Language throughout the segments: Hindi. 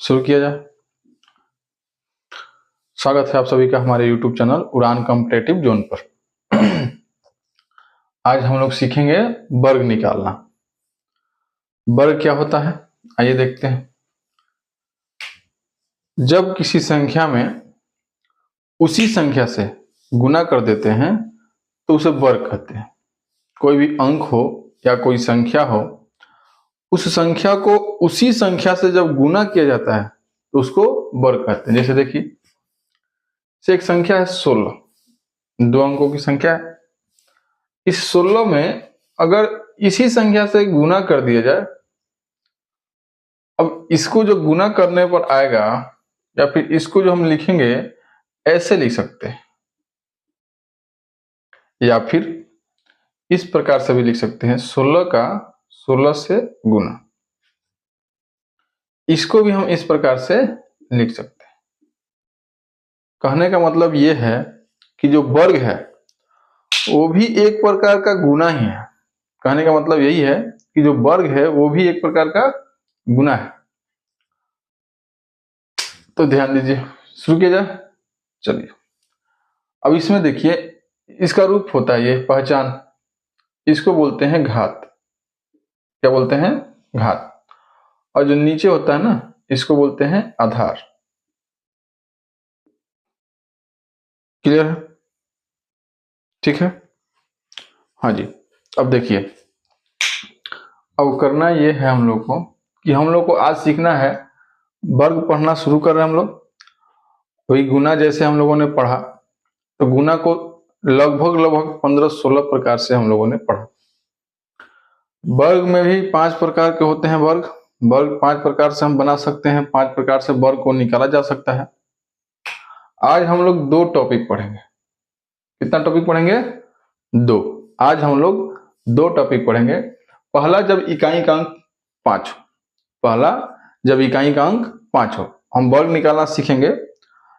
शुरू किया जाए। स्वागत है आप सभी का हमारे YouTube चैनल उड़ान कॉम्पिटिटिव जोन पर। आज हम लोग सीखेंगे वर्ग निकालना। वर्ग क्या होता है आइए देखते हैं। जब किसी संख्या में उसी संख्या से गुना कर देते हैं तो उसे वर्ग कहते हैं। कोई भी अंक हो या कोई संख्या हो, उस संख्या को उसी संख्या से जब गुना किया जाता है तो उसको वर्ग कहते हैं। जैसे देखिए, एक संख्या है 16, 2 अंकों की संख्या है। इस 16 में अगर इसी संख्या से गुना कर दिया जाए, अब इसको जो गुना करने पर आएगा या फिर इसको जो हम लिखेंगे ऐसे लिख सकते हैं, या फिर इस प्रकार से भी लिख सकते हैं 16 का 16 से गुना। इसको भी हम इस प्रकार से लिख सकते हैं। कहने का मतलब ये है कि जो वर्ग है वो भी एक प्रकार का गुना ही है। कहने का मतलब यही है कि जो वर्ग है वो भी एक प्रकार का गुना है। तो ध्यान दीजिए, शुरू किया जाए। चलिए, अब इसमें देखिए, इसका रूप होता है ये पहचान, इसको बोलते हैं घात। क्या बोलते हैं? घात। और जो नीचे होता है ना, इसको बोलते हैं आधार। क्लियर है? ठीक है, हाँ जी। अब देखिए, अब करना ये है हम लोग को कि हम लोग को आज सीखना है, वर्ग पढ़ना शुरू कर रहे हैं हम लोग। वही गुना जैसे हम लोगों ने पढ़ा, तो गुना को लगभग 15-16 प्रकार से हम लोगों ने पढ़ा। वर्ग में भी 5 प्रकार के होते हैं। वर्ग 5 प्रकार से हम बना सकते हैं, 5 प्रकार से वर्ग को निकाला जा सकता है। आज हम लोग 2 टॉपिक पढ़ेंगे। कितना टॉपिक पढ़ेंगे? 2। आज हम लोग 2 टॉपिक पढ़ेंगे। पहला, जब इकाई का अंक 5 हो, हम वर्ग निकालना सीखेंगे,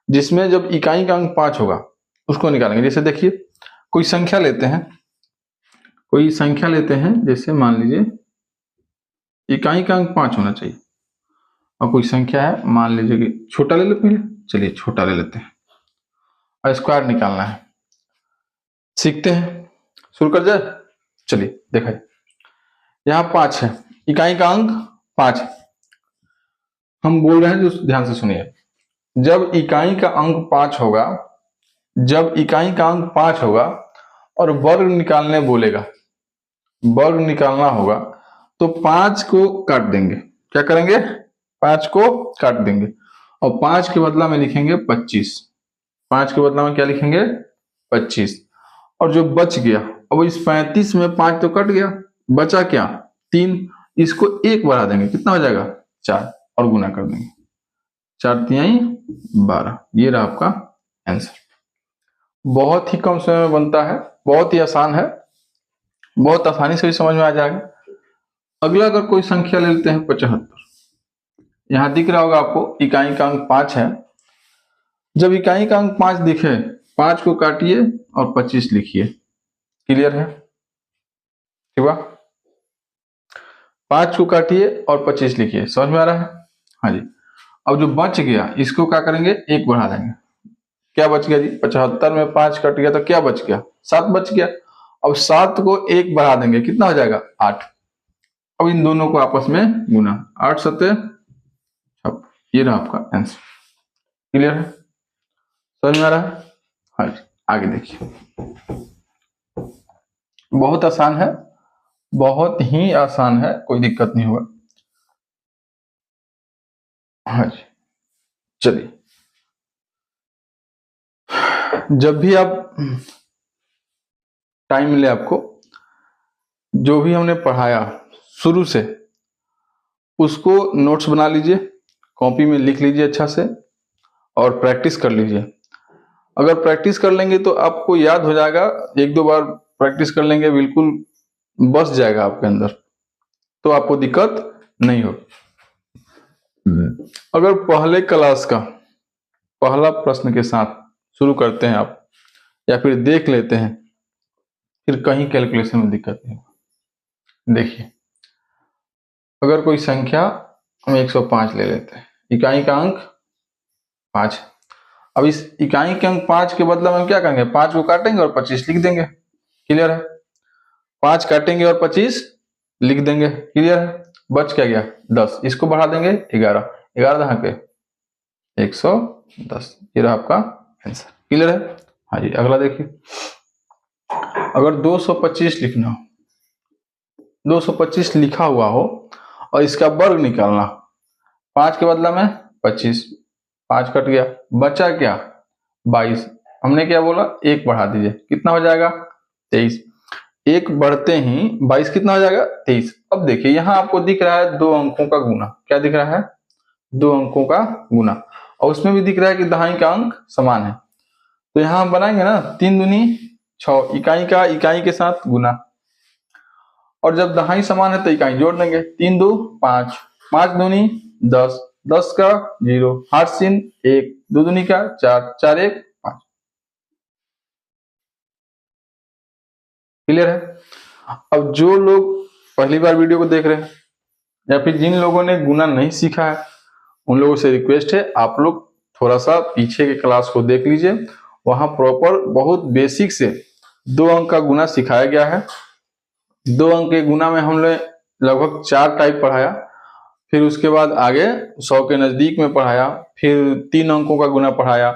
जिसमें जब इकाई का अंक 5 होगा उसको निकालेंगे। जैसे देखिए, कोई संख्या लेते हैं, जैसे मान लीजिए इकाई का अंक 5 होना चाहिए, और कोई संख्या है, मान लीजिए कि छोटा ले लो पहले। चलिए छोटा ले लेते हैं और स्क्वायर निकालना है। सीखते हैं, शुरू कर जाए। चलिए देखा, यहाँ 5 है, इकाई का अंक 5 है। हम बोल रहे हैं, जो ध्यान से सुनिए, जब इकाई का अंक 5 होगा और वर्ग निकालने बोलेगा, वर्ग निकालना होगा, तो 5 को काट देंगे। क्या करेंगे? 5 को काट देंगे और 5 के बदला में लिखेंगे 25। 5 के बदला में क्या लिखेंगे? 25। और जो बच गया, अब इस 35 में 5 तो कट गया, बचा क्या? 3। इसको 1 बढ़ा देंगे, कितना हो जाएगा? 4, और गुना कर देंगे। 4 तिहाई 12। ये रहा आपका आंसर। बहुत ही कम समय में बनता है, बहुत ही आसान है, बहुत आसानी से भी समझ में आ जाएगा। अगला, अगर कोई संख्या ले लेते हैं 75। यहां दिख रहा होगा आपको, इकाई का अंक 5 है। जब इकाई का अंक 5 दिखे, 5 को काटिए और 25 लिखिए। क्लियर है? ठीक है, 5 को काटिए और 25 लिखिए। समझ में आ रहा है? हाँ जी। अब जो बच गया, इसको क्या करेंगे? 1 बढ़ा देंगे। क्या बच गया जी? 75 में 5 कट गया तो क्या बच गया? 7 बच गया। अब 7 को 1 बढ़ा देंगे, कितना हो जाएगा? 8। अब इन दोनों को आपस में गुना, 8 सत्ते 56। ये रहा आपका आंसर। क्लियर है? समझ में आ रहा है? हाँ जी, आगे देखिए। बहुत आसान है, बहुत ही आसान है, कोई दिक्कत नहीं होगा। हाँ जी, चलिए, जब भी आप टाइम मिले आपको, जो भी हमने पढ़ाया शुरू से, उसको नोट्स बना लीजिए, कॉपी में लिख लीजिए अच्छा से, और प्रैक्टिस कर लीजिए। अगर प्रैक्टिस कर लेंगे तो आपको याद हो जाएगा। 1-2 बार प्रैक्टिस कर लेंगे, बिल्कुल बस जाएगा आपके अंदर, तो आपको दिक्कत नहीं होगी। अगर पहले क्लास का पहला प्रश्न के साथ शुरू करते हैं आप, या फिर देख लेते हैं, फिर कहीं कैलकुलेशन में दिक्कत नहीं होगी। देखिए, अगर कोई संख्या हम 105 ले लेते हैं, इकाई का अंक 5। अब इस इकाई के अंक 5 के बदले में क्या करेंगे, 5 को काटेंगे और 25 लिख देंगे। क्लियर है? 5 काटेंगे और 25 लिख देंगे। क्लियर है? बच क्या गया 10, इसको बढ़ा देंगे 11, 11 दहा के 110। ये रहा आपका आंसर। क्लियर है? हाँ जी, अगला देखिए। अगर 225 लिखना हो, 225 लिखा हुआ हो और इसका वर्ग निकालना, 5 के बदला में 25, 5 कट गया, बचा क्या 22। हमने क्या बोला, 1 बढ़ा दीजिए, कितना हो जाएगा 23। 1 बढ़ते ही 22 कितना हो जाएगा 23। अब देखिए यहाँ आपको दिख रहा है 2 अंकों का गुना। क्या दिख रहा है? 2 अंकों का गुना, और उसमें भी दिख रहा है कि दहाई का अंक समान है। तो यहाँ हम बनाएंगे ना 3 दूनी 6, इकाई का इकाई के साथ गुना, और जब दहाई समान है तो इकाई जोड़ देंगे। 3 2 5, 5 दूनी 10, 10 का 0, हाथ चिन्ह 1, 2 दूनी का 4, 4 1 5। क्लियर है? अब जो लोग पहली बार वीडियो को देख रहे हैं या फिर जिन लोगों ने गुना नहीं सीखा है, उन लोगों से रिक्वेस्ट है आप लोग थोड़ा सा पीछे के क्लास को देख लीजिए। वहां प्रॉपर बहुत बेसिक से 2 अंक का गुना सिखाया गया है। 2 अंक के गुना में हमने लगभग 4 टाइप पढ़ाया, फिर उसके बाद आगे 100 के नजदीक में पढ़ाया, फिर 3 अंकों का गुना पढ़ाया,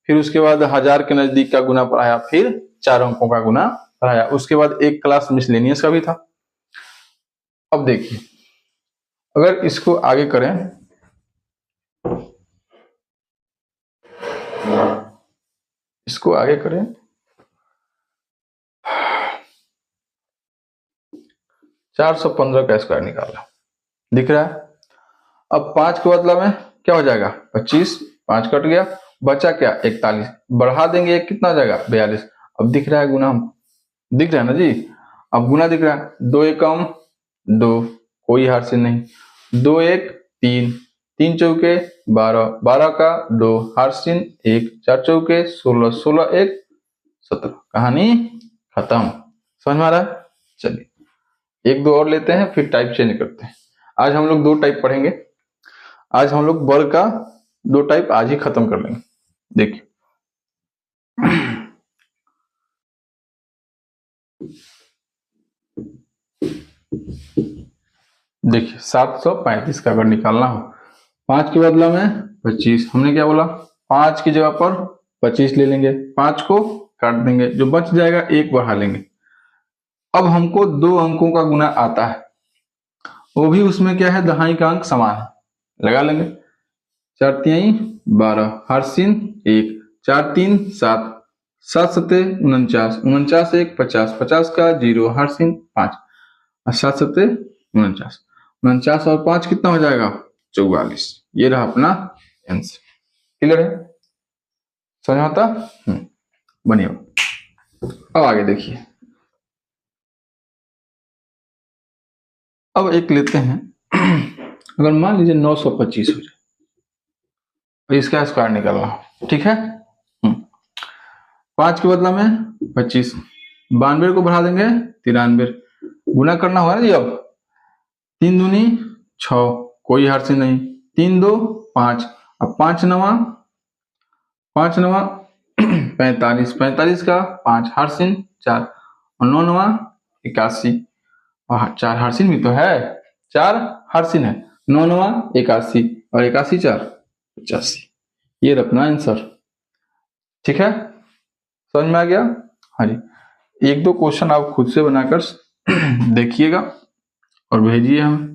फिर उसके बाद 1000 के नजदीक का गुना पढ़ाया, फिर 4 अंकों का गुना पढ़ाया। उसके बाद एक क्लास मिसलेनियस का भी था। अब देखिए अगर इसको आगे करें, इसको आगे करें, 415 का स्क्वायर निकाला, दिख रहा है। अब 5 के बदला में क्या हो जाएगा 25, 5 कट गया, बचा क्या 41, बढ़ा देंगे 1 कितना हो जाएगा 42। अब दिख रहा है गुना, हम दिख रहा है ना जी। अब गुना दिख रहा है, 2 एकम 2, कोई हार से नहीं, 2 1 3, 3 चौके 12, 12 का 2, हार चिन्ह 1, 4 चौके 16, 16 1 17। कहानी खत्म। समझ में आ रहा है? चलिए 1 2 और लेते हैं, फिर टाइप चेंज करते हैं। आज हम लोग 2 टाइप पढ़ेंगे। आज हम लोग वर्ग का 2 टाइप आज ही खत्म कर लेंगे। देखिए देखिए 735 का अगर निकालना हो, 5 के बदला में 25, हमने क्या बोला 5 की जगह पर 25 ले लेंगे, 5 को काट देंगे, जो बच जाएगा 1 बढ़ा लेंगे। अब हमको 2 अंकों का गुना आता है, वो भी उसमें क्या है दहाई का अंक समान है, लगा लेंगे। 4 तिहाई 12, हार्सिन 1, 4 3 7, 7 7 49, 49 1 50, 50 का 0, हार्सिन 5, 7 7 49, 49 और 5 कितना हो जाएगा 44। ये रहा अपना आंसर। क्लियर है? समझ आता? बढ़िया। अब आगे देखिए, अब एक लेते हैं। अगर मान लीजिए 925 हो जाए और इसका स्क्वायर निकालना हो, ठीक है। 5 के बदला में 25, 92 को बढ़ा देंगे 93, गुना करना होगा ना जी। अब 3 दूनी 6, कोई हार से नहीं, 3 2 5, अब 5 नवा 45, 45 का 5, हारसिन 4, और 9 नवा 81, और 4 हारसिन भी तो है, 4 हारसिन है, 9 नवा 81, और 81 4 85। ये अपना आंसर। ठीक है, समझ में आ गया? हाँ जी, 1 2 क्वेश्चन आप खुद से बनाकर देखिएगा और भेजिए हमें।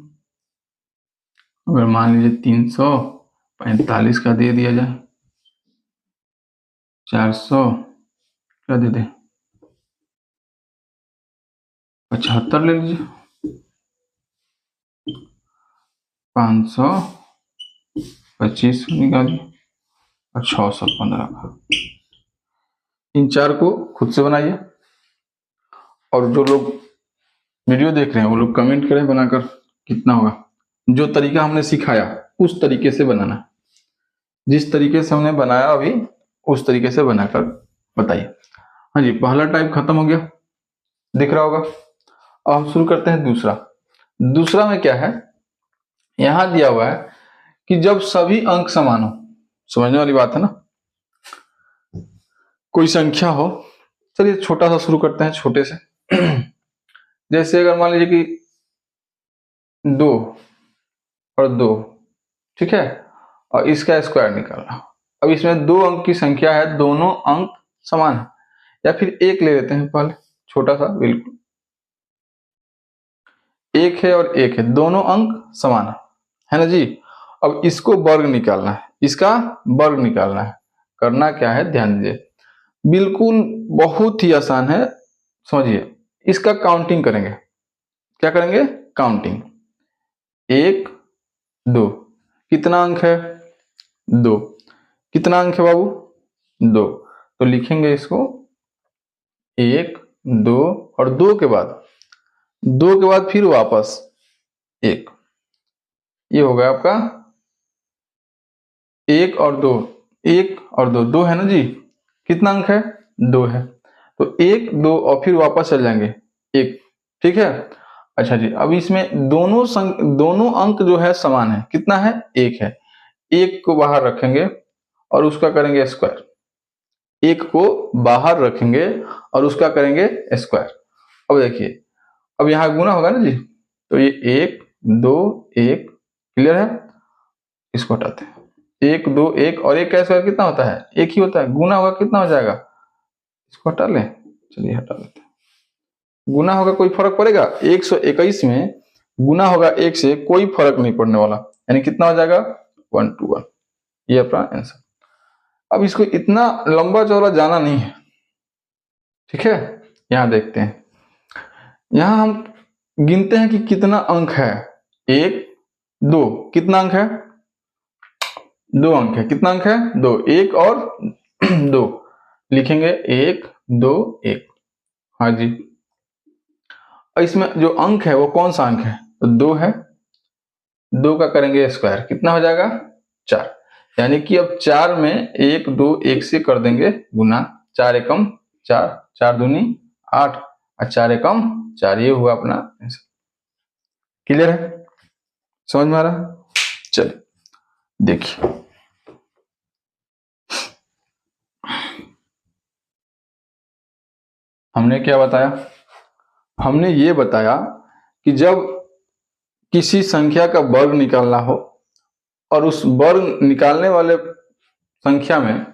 अगर मान लीजिए 345 का दे दिया जाए, 400 क्या दे दे 75 ले लीजिए, 525 निकालिए, और 615 का। इन 4 को खुद से बनाइए, और जो लोग वीडियो देख रहे हैं वो लोग कमेंट करें बनाकर कितना होगा। जो तरीका हमने सिखाया उस तरीके से बनाना, जिस तरीके से हमने बनाया अभी उस तरीके से बनाकर बताइए। हाँ जी, पहला टाइप खत्म हो गया, दिख रहा होगा। अब हम शुरू करते हैं दूसरा। दूसरा में क्या है, यहां दिया हुआ है कि जब सभी अंक समान हो, समझने वाली बात है ना। कोई संख्या हो, चलिए छोटा सा शुरू करते हैं, छोटे से। जैसे अगर मान लीजिए कि 2 और 2, ठीक है, और इसका स्क्वायर निकालना। अब इसमें 2 अंक की संख्या है, दोनों अंक समान है, या फिर 1 ले लेते हैं पहले, छोटा सा, बिल्कुल 1 है और 1 है, दोनों अंक समान है ना जी। अब इसको वर्ग निकालना है, इसका वर्ग निकालना है। करना क्या है, ध्यान दीजिए, बिल्कुल बहुत ही आसान है, समझिए। इसका काउंटिंग करेंगे। क्या करेंगे, काउंटिंग। 1 2, कितना अंक है, 2, कितना अंक है बाबू, 2, तो लिखेंगे इसको 1 2 और 2 के बाद फिर वापस 1, ये हो गया आपका 1 और 2, 1 और 2, 2 है ना जी, कितना अंक है, 2 है, तो 1 2 और फिर वापस चल जाएंगे 1, ठीक है। अच्छा जी, अब इसमें दोनों अंक जो है समान है, कितना है, 1 है, 1 को बाहर रखेंगे और उसका करेंगे स्क्वायर, 1 को बाहर रखेंगे और उसका करेंगे स्क्वायर। अब देखिए, अब यहाँ गुना होगा ना जी, तो ये 1 2 1, क्लियर है, इसको हटाते हैं, 1 2 1 और 1 का स्क्वायर कितना होता है, 1 ही होता है, गुना होगा कितना हो जाएगा, इसको हटा लें, चलिए हटा लेते हैं। गुना होगा, कोई फर्क पड़ेगा, 121 में गुना होगा 1 से, कोई फर्क नहीं पड़ने वाला, यानी कितना हो जाएगा 1 to 1, ये अपना आंसर। अब इसको इतना लंबा चौड़ा जाना नहीं है, ठीक है। यहां देखते हैं, यहां हम गिनते हैं कि कितना अंक है, 1 2, कितना अंक है, 2 अंक है, कितना अंक है, 2, 1 और 2, लिखेंगे 1 2 1, हाँ जी। और इसमें जो अंक है वो कौन सा अंक है, तो 2 है, 2 का करेंगे स्क्वायर, कितना हो जाएगा 4, यानी कि अब 4 में 1 2 1 से कर देंगे गुना, 4 एकम 4, 4 दूनी 8 और 4 एकम 4, ये हुआ अपना आंसर। क्लियर है, समझ में आ रहा है, चलिए देखिए, हमने क्या बताया, हमने ये बताया कि जब किसी संख्या का वर्ग निकालना हो और उस वर्ग निकालने वाले संख्या में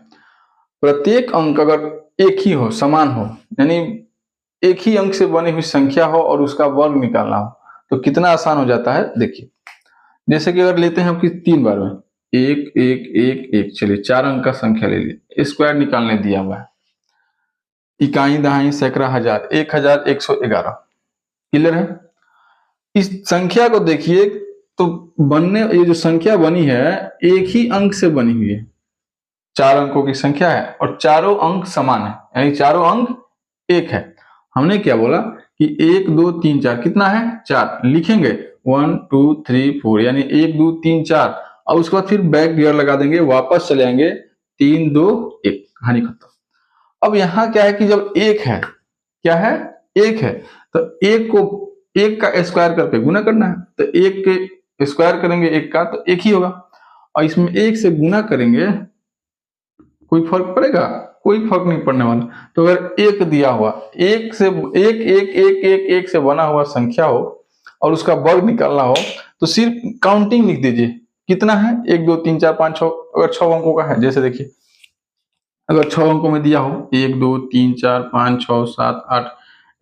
प्रत्येक अंक अगर एक ही हो, समान हो, यानी एक ही अंक से बनी हुई संख्या हो और उसका वर्ग निकालना हो, तो कितना आसान हो जाता है। देखिए, जैसे कि अगर लेते हैं आपकी 3 बार में 1 1 1 1, चलिए 4 अंक का संख्या ले लिए, स्क्वायर निकालने दिया हुआ है, इकाई दहाई सैकड़ा हजार, 1111, क्लियर है। इस संख्या को देखिए, तो बनने, ये जो संख्या बनी है एक ही अंक से बनी हुई है, 4 अंकों की संख्या है और चारों अंक समान है, यानी चारों अंक एक है। हमने क्या बोला कि 1 2 3 4, कितना है 4, लिखेंगे 1 2 3 4, यानी 1 2 3 4, और उसके बाद फिर बैक गियर लगा देंगे, वापस चले आएंगे 3 2 1, कहानी खत्म। अब यहाँ क्या है कि जब एक है, क्या है, एक है, तो एक को एक का स्क्वायर करके गुना करना है, तो एक के स्क्वायर करेंगे एक का तो एक ही होगा, और इसमें एक से गुना करेंगे, कोई फर्क पड़ेगा, कोई फर्क नहीं पड़ने वाला। तो अगर एक दिया हुआ, एक से एक एक एक एक एक से बना हुआ संख्या हो और उसका वर्ग निकालना हो, तो सिर्फ काउंटिंग लिख दीजिए, कितना है 1 2 3 4 5 6, अगर 6 अंकों का है, जैसे देखिए अगर 6 अंकों में दिया हो 1 2 3 4 5 6 7 8,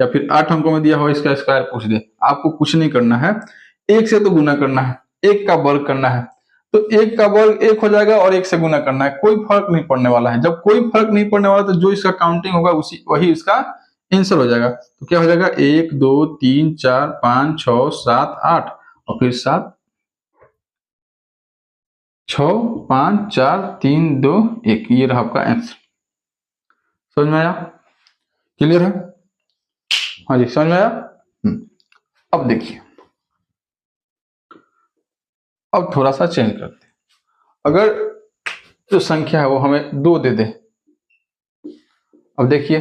या फिर 8 अंकों में दिया हो, इसका स्क्वायर पूछ दे, आपको कुछ नहीं करना है, एक से तो गुना करना है, एक का वर्ग करना है, तो एक का वर्ग एक हो जाएगा और एक से गुना करना है, कोई फर्क नहीं पड़ने वाला है। जब कोई फर्क नहीं पड़ने वाला, तो जो इसका काउंटिंग होगा उसी वही इसका आंसर हो जाएगा। तो क्या हो जाएगा 1 2 3 4 5 6 7 8 और फिर 7 6 5 4 3 2 1, ये रहा आपका आंसर। समझ में आया, क्लियर है, हाँ जी समझ में आया। अब देखिए, अब थोड़ा सा चेंज करते हैं, अगर जो संख्या है वो हमें 2 दे दे। अब देखिए,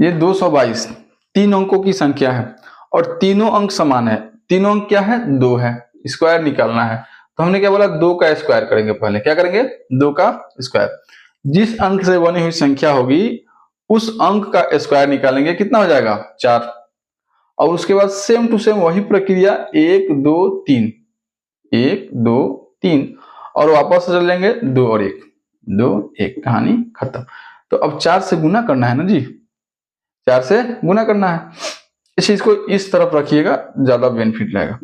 ये 222 3 अंकों की संख्या है और तीनों अंक समान है, तीनों अंक क्या है 2 है, स्क्वायर निकालना है, तो हमने क्या बोला, 2 का स्क्वायर करेंगे। पहले क्या करेंगे, 2 का स्क्वायर। जिस अंक से बनी हुई संख्या होगी उस अंक का स्क्वायर निकालेंगे, कितना हो जाएगा 4। और उसके बाद सेम टू सेम वही प्रक्रिया 1 2 3, 1 2 3 और वापस चल जाएंगे 2 और 1, 2 1, कहानी खत्म। तो अब 4 से गुना करना है ना जी, 4 से गुना करना है। इस चीज को इस तरफ रखिएगा, ज्यादा बेनिफिट रहेगा,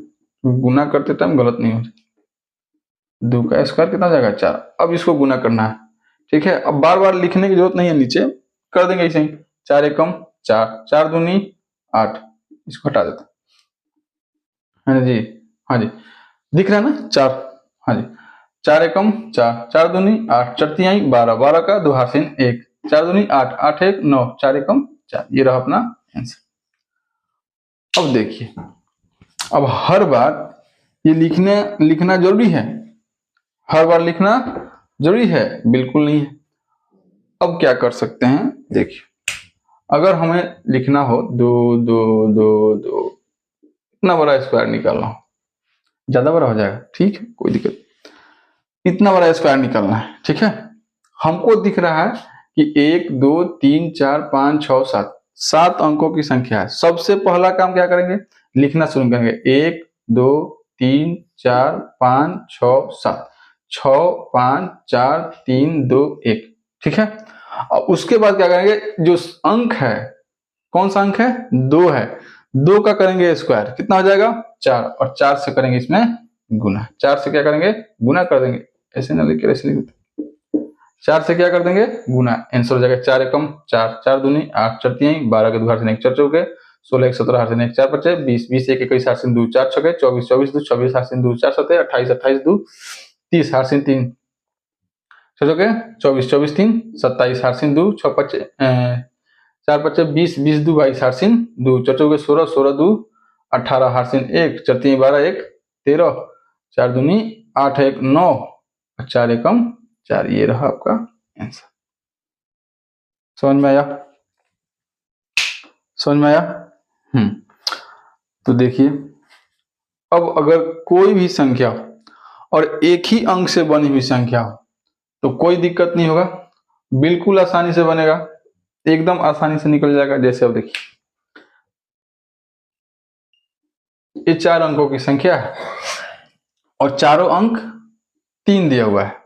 गुना करते टाइम गलत नहीं हो। 2 का स्क्वायर कितना हो जाएगा 4। अब इसको गुना करना है, ठीक है। अब बार बार लिखने की जरूरत नहीं है, नीचे कर देंगे ऐसे ही। 4 एकम 4, 4 दूनी 8, इसको हटा देते हैं। हाँ जी, हाँ जी, दिख रहा है ना 4। हाँ जी, 4 एकम 4, 4 दूनी 8, 4 तिहाई 12, 12 का 2 हासिन 1, 4 दूनी 8, 8 1 9, 4 एकम 4। ये रहा अपना आंसर। अब देखिए, अब हर बार ये लिखना जरूरी है, हर बार लिखना जरूरी है? बिल्कुल नहीं है। अब क्या कर सकते हैं, देखिए, अगर हमें लिखना हो 2 2 2 2, इतना बड़ा स्क्वायर निकालना हो, ज्यादा बड़ा हो जाएगा, ठीक है, कोई दिक्कत, इतना बड़ा स्क्वायर निकालना है, ठीक है। हमको दिख रहा है कि 1 2 3 4 5 6 7, 7 अंकों की संख्या है। सबसे पहला काम क्या करेंगे, लिखना शुरू करेंगे। 1 2 3 4 5 6 7, 6 5 4 3 2 1, ठीक है। और उसके बाद क्या करेंगे, जो अंक है, कौन सा अंक है, 2 है, 2 का करेंगे स्क्वायर, कितना हो जाएगा 4, और 4 से करेंगे इसमें गुना। 4 से क्या करेंगे, गुना कर देंगे, ऐसे ना लिख, ऐसे लिख, 4 से क्या कर देंगे, गुना। आंसर हो जाएगा 4 एकम 4, 4 दूनी 8, 4 तिहाई 12 के 2 हासिन 1, 4 चौके 16 1 17 हासिन 1, 4 पचे 20, 20 1 21 हासिन 2, 4 छके 24, 24 2 26 हासिन 2, 4 सते 28, 28 2 30 हासिन 3, 6 चौके 24, 24 3 27 हासिन 2, 6 पचे 4 पचे 20, 20 2 22 हासिन 2, 4 चौके 16, 16 2 18 हासिन 1, 4 तिहाई 12 1 13, 4 दूनी 8 1 9, 4 एकम 4। ये रहा आपका आंसर। समझ में आया, समझ में आया? तो देखिए, अब अगर कोई भी संख्या हो और एक ही अंक से बनी हुई संख्या हो तो कोई दिक्कत नहीं होगा, बिल्कुल आसानी से बनेगा, एकदम आसानी से निकल जाएगा। जैसे अब देखिए, ये 4 अंकों की संख्या है और चारों अंक 3 दिया हुआ है।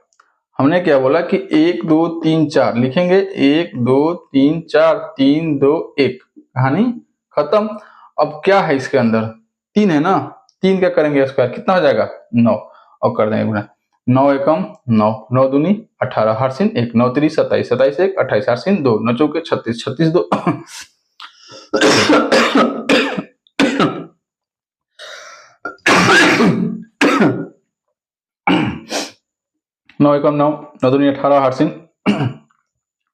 हमने क्या बोला कि 1 2 3 4 लिखेंगे, 1 2 3 4 3 2 1, कहानी खत्म। अब क्या है इसके अंदर, 3 है ना, 3 का करेंगे स्क्वायर, कितना हो जाएगा 9, और कर देंगे गुना। 9 एकम 9, 9 दूनी 18 हासिन 1, 9 3 27, 27 1 28 हासिन 2, 9 चौके 36, 36 2 9 एकम 9, 9 दूनी 18 हासिन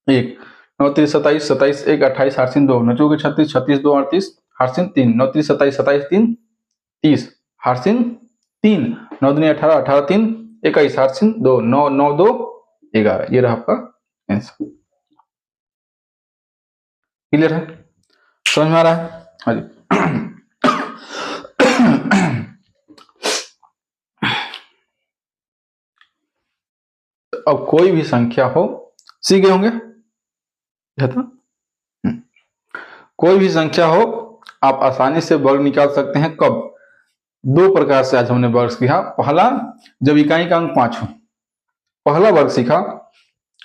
1, 9 3 27, 27 1 28 हासिन 2, 9 चौके 36, 36 2 38 हासिन 3, 9 3 27, 27 3 30 हासिन 3, 9 दूनी 18, 18 3 21 हासिन 2, 9 9 2 11। ये रहा आपका आंसर। क्लियर है, समझ में आ रहा है? हाँ जी। अब कोई भी संख्या हो, सीख गए होंगे, कोई भी संख्या हो आप आसानी से वर्ग निकाल सकते हैं। कब, 2 प्रकार से आज हमने वर्ग सीखा। पहला, जब इकाई का अंक 5 हो, पहला वर्ग सीखा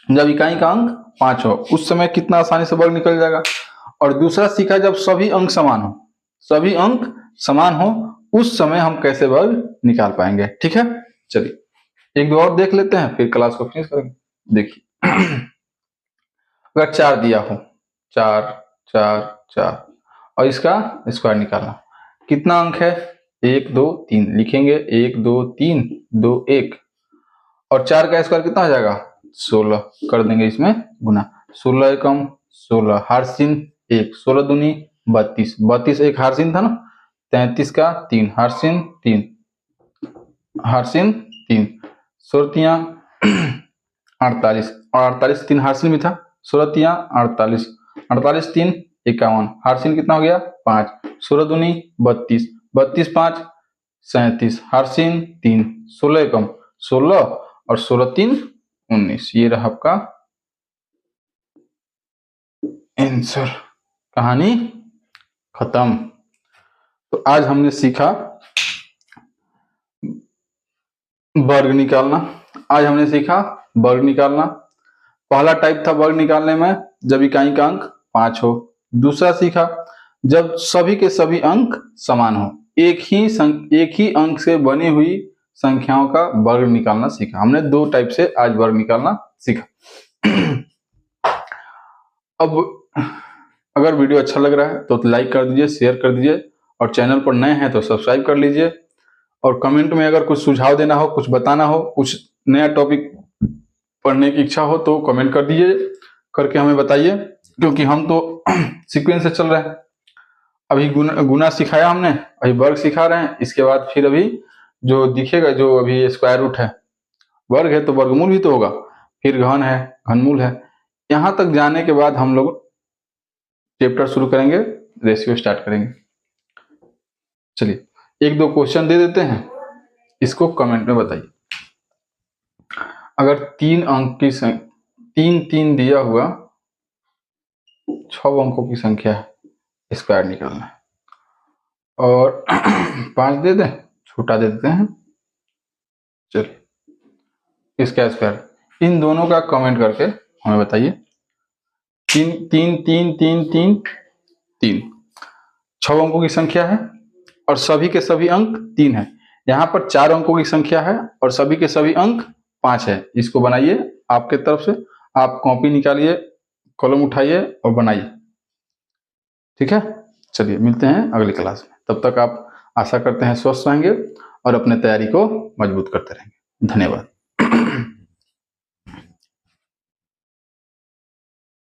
जब इकाई का अंक 5 हो, उस समय कितना आसानी से वर्ग निकल जाएगा। और दूसरा सीखा जब सभी अंक समान हो, सभी अंक समान हो, उस समय हम कैसे वर्ग निकाल पाएंगे। ठीक है, चलिए एक दो और देख लेते हैं, फिर क्लास को फिनिश करेंगे। देखिए, अगर 4 दिया हो, 4 4 4 और इसका स्क्वायर निकालना, कितना अंक है, 1 2 3 लिखेंगे, 1 2 3 2 1, और 4 का स्क्वायर कितना हो जाएगा 16, कर देंगे इसमें गुना। 16 एकम 16 हार्सिन 1, 16 दूनी 32, 32 एक हार्सिन था ना, 33 का 3 हार्सिन 3 हार्सिन 3, 16 48 और 48 3 हार्सिन भी था, 16 48 48 3 51 हार्सिन कितना हो गया 5, 16 दूनी 32 32 5 37, हारसीन 3, 16 कम 16 और 16 3 19। ये रहा आपका आंसर। कहानी खत्म। तो आज हमने सीखा वर्ग निकालना। आज हमने सीखा वर्ग निकालना। पहला टाइप था वर्ग निकालने में जब इकाई का अंक 5 हो। दूसरा सीखा जब सभी के सभी अंक समान हो। एक ही अंक से बनी हुई संख्याओं का वर्ग निकालना सीखा। हमने 2 टाइप से आज वर्ग निकालना सीखा। अब अगर वीडियो अच्छा लग रहा है तो लाइक कर दीजिए, शेयर कर दीजिए, और चैनल पर नए हैं तो सब्सक्राइब कर लीजिए। और कमेंट में अगर कुछ सुझाव देना हो, कुछ बताना हो, कुछ नया टॉपिक पढ़ने की इच्छा हो तो कमेंट कर दीजिए, करके हमें बताइए, क्योंकि हम तो सीक्वेंस से चल रहे हैं। अभी गुना सिखाया हमने, अभी वर्ग सिखा रहे हैं। इसके बाद फिर अभी जो दिखेगा, जो अभी स्क्वायर रूट है, वर्ग है तो वर्गमूल भी तो होगा, फिर घन है, घनमूल है। यहां तक जाने के बाद हम लोग चैप्टर शुरू करेंगे, रेशियो स्टार्ट करेंगे। चलिए 1-2 क्वेश्चन दे देते हैं, इसको कमेंट में बताइए। अगर 3 अंक की 3 दिया हुआ 6 अंकों की संख्या है, स्क्वायर निकालना है, और 5 दे दें, छोटा दे देते हैं। चलिए इसका स्क्वायर, इन दोनों का कमेंट करके हमें बताइए। 3 6 अंकों की संख्या है और सभी के सभी अंक 3 है। यहाँ पर 4 अंकों की संख्या है और सभी के सभी अंक 5 है। इसको बनाइए आपके तरफ से, आप कॉपी निकालिए, कलम उठाइए और बनाइए। ठीक है, चलिए मिलते हैं अगली क्लास में। तब तक आप आशा करते हैं स्वस्थ रहेंगे और अपने तैयारी को मजबूत करते रहेंगे। धन्यवाद।